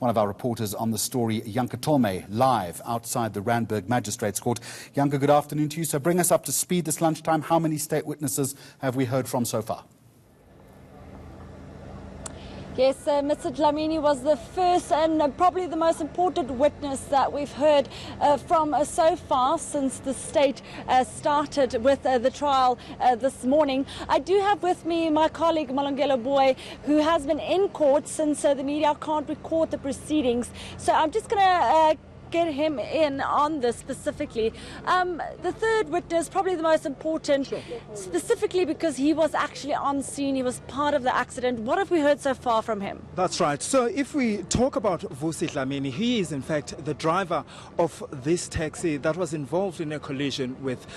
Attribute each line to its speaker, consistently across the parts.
Speaker 1: one of our reporters on the story, Janke Tolmay, live outside the Randburg Magistrate's Court. Janke, good afternoon to you. So bring us up to speed this lunchtime. How many state witnesses have we heard from so far?
Speaker 2: Yes, Mr. Dlamini was the first and probably the most important witness that we've heard from so far since the state started with the trial this morning. I do have with me my colleague Malungelo Boy, who has been in court since the media can't record the proceedings. So I'm just going to get him in on this specifically. The third witness, probably the most important, specifically because he was actually on scene, he was part of the accident. What have we heard so far from him?
Speaker 3: That's right. So if we talk about Vusi Dlamini, he is in fact the driver of this taxi that was involved in a collision with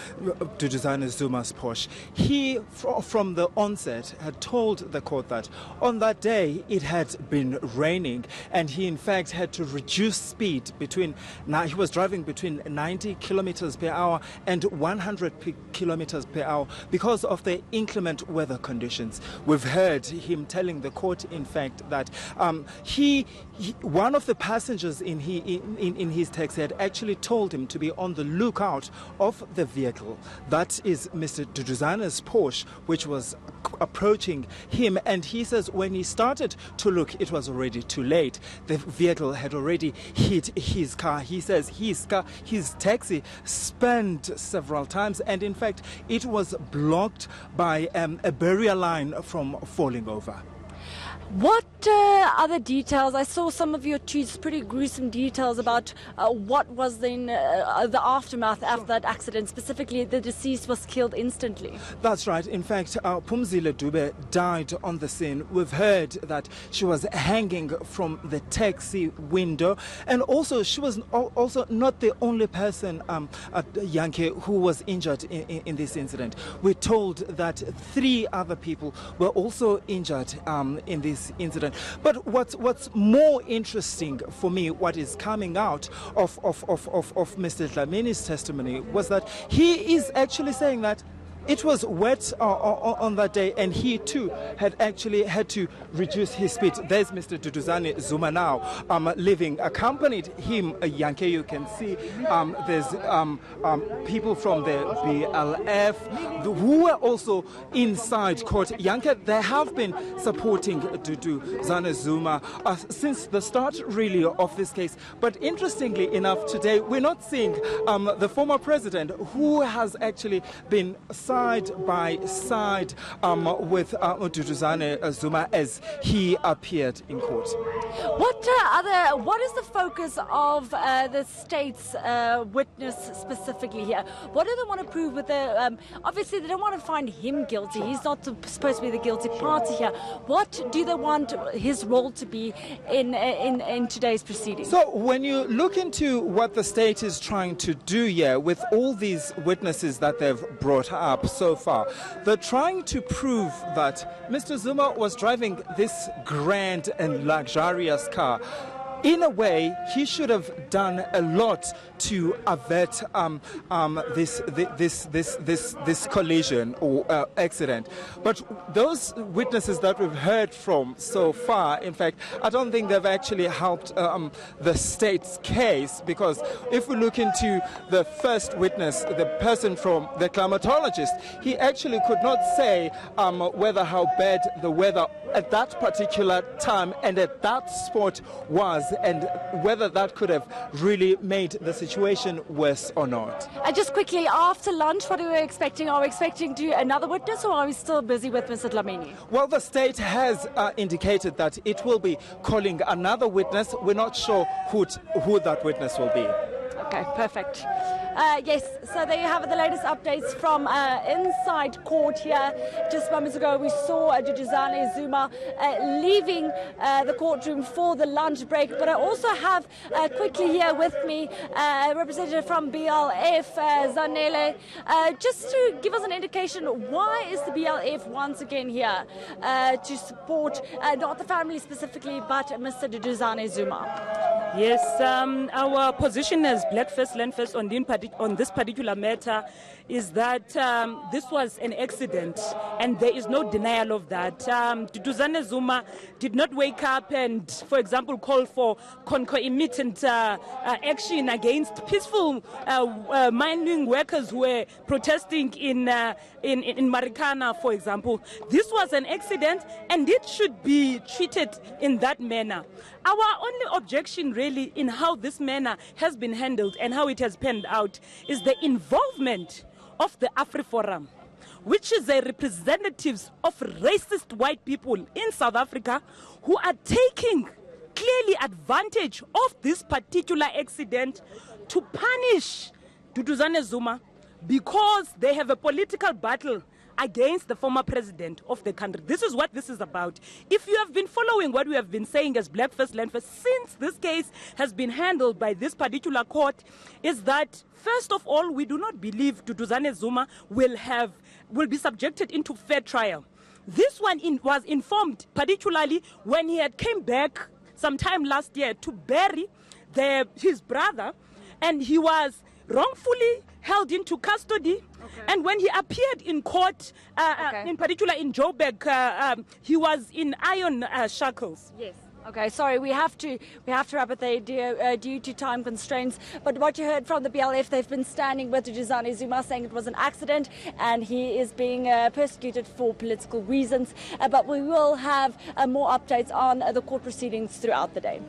Speaker 3: Duduzane Zuma's Porsche. He, from the onset, had told the court that on that day it had been raining and he in fact had to reduce speed between. Now he was driving between 90 kilometers per hour and 100 kilometers per hour because of the inclement weather conditions. We've heard him telling the court, in fact, that one of the passengers in his taxi had actually told him to be on the lookout of the vehicle. That is Mr. Duduzane's Porsche, which was approaching him, and he says when he started to look, it was already too late. The vehicle had already hit his car. He says his taxi spun several times, and in fact it was blocked by a barrier line from falling over.
Speaker 2: What other details? I saw some of your tweets, pretty gruesome details about what was then the aftermath after that accident. Specifically, the deceased was killed instantly.
Speaker 3: That's right. In fact, Phumzile Dube died on the scene. We've heard that she was hanging from the taxi window, and also she was also not the only person at Janke who was injured in this incident. We're told that 3 other people were also injured in this incident. But what's more interesting for me, what is coming out of Mr. Dlamini's testimony, was that he is actually saying that it was wet on that day, and he too had actually had to reduce his speed. There's Mr. Duduzane Zuma now living, accompanied him, Janke. You can see there's people from the BLF who were also inside court. Janke, they have been supporting Duduzane Zuma since the start really of this case. But interestingly enough, today we're not seeing the former president, who has actually been side by side with Duduzane Zuma as he appeared in court.
Speaker 2: What is the focus of the state's witness specifically here? What do they want to prove with the? Obviously, they don't want to find him guilty. He's not supposed to be the guilty party here. What do they want his role to be in today's proceedings?
Speaker 3: So, when you look into what the state is trying to do here with all these witnesses that they've brought up so far, they're trying to prove that Mr. Zuma was driving this grand and luxurious car. In a way, he should have done a lot to avert this collision or accident. But those witnesses that we've heard from so far, in fact, I don't think they've actually helped the state's case, because if we look into the first witness, the person from the climatologist, he actually could not say whether how bad the weather at that particular time and at that spot was, and whether that could have really made the situation worse or not.
Speaker 2: And just quickly, after lunch, what are we expecting? Are we expecting another witness, or are we still busy with Mr. Dlamini?
Speaker 3: Well, the state has indicated that it will be calling another witness. We're not sure who that witness will be.
Speaker 2: Okay, perfect. Yes, so there you have it, the latest updates from inside court here. Just moments ago, we saw Duduzane Zuma leaving the courtroom for the lunch break. But I also have quickly here with me a representative from BLF, Zanele, just to give us an indication, why is the BLF once again here to support not the family specifically, but Mr. Duduzane Zuma?
Speaker 4: Yes, our position as Black First Land First on this particular matter is that this was an accident, and there is no denial of that. Duduzane Zuma did not wake up and, for example, call for concomitant action against peaceful mining workers who were protesting in Marikana, for example. This was an accident, and it should be treated in that manner. Our only objection really in how this manner has been handled and how it has panned out is the involvement of the AfriForum, which is the representatives of racist white people in South Africa who are taking clearly advantage of this particular accident to punish Duduzane Zuma because they have a political battle against the former president of the country. This is what this is about. If you have been following what we have been saying as Black First Land First since this case has been handled by this particular court, is that first of all, we do not believe Duduzane Zuma will be subjected into fair trial. This one was informed particularly when he had came back sometime last year to bury his brother, and he was wrongfully held into custody. Okay. And when he appeared in court, in particular in Joburg, he was in iron shackles.
Speaker 2: Yes. Okay, sorry, we have to wrap it there due to time constraints. But what you heard from the BLF, they've been standing with Duduzane Zuma, saying it was an accident and he is being persecuted for political reasons. But we will have more updates on the court proceedings throughout the day.